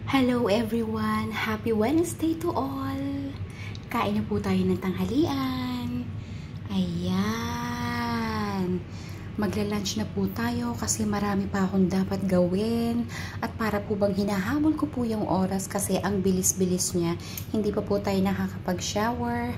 Hello everyone! Happy Wednesday to all! Kain na po tayo ng tanghalian. Ayan. Magla-lunch na po tayo kasi marami pa akong dapat gawin. At para po bang hinahabol ko po yung oras kasi ang bilis-bilis niya. Hindi pa po tayo nakakapag-shower.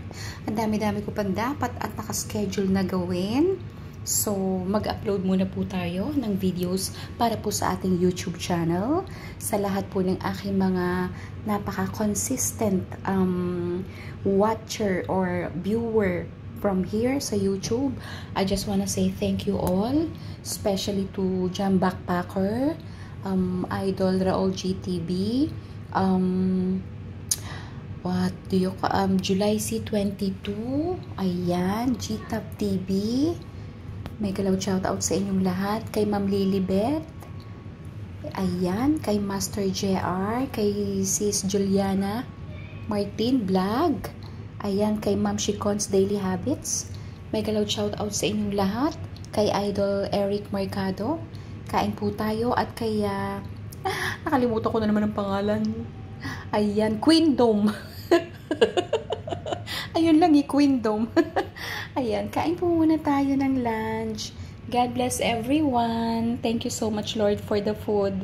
Ang dami-dami ko pang dapat at nakaschedule na gawin. So, mag-upload muna po tayo ng videos para po sa ating YouTube channel. Sa lahat po ng aking mga napaka-consistent watcher or viewer from here sa YouTube, I just wanna say thank you all, especially to Jam Backpacker, Idol Raul GTV, July C22, ayan, GTAP TV. May galaw shoutout sa inyong lahat. Kay Ma'am Lilibet. Ayan. Kay Master JR. Kay Sis Juliana Martin Vlog. Ayan. Kay Ma'am Shikon's Daily Habits. May galaw shoutout sa inyong lahat. Kay Idol Eric Mercado. Kain po tayo. At kay nakalimutan ko na naman ang pangalan. Ayan. Queendom. Ayun lang Queendom. Ayan, kain po muna tayo ng lunch. God bless everyone. Thank you so much, Lord, for the food.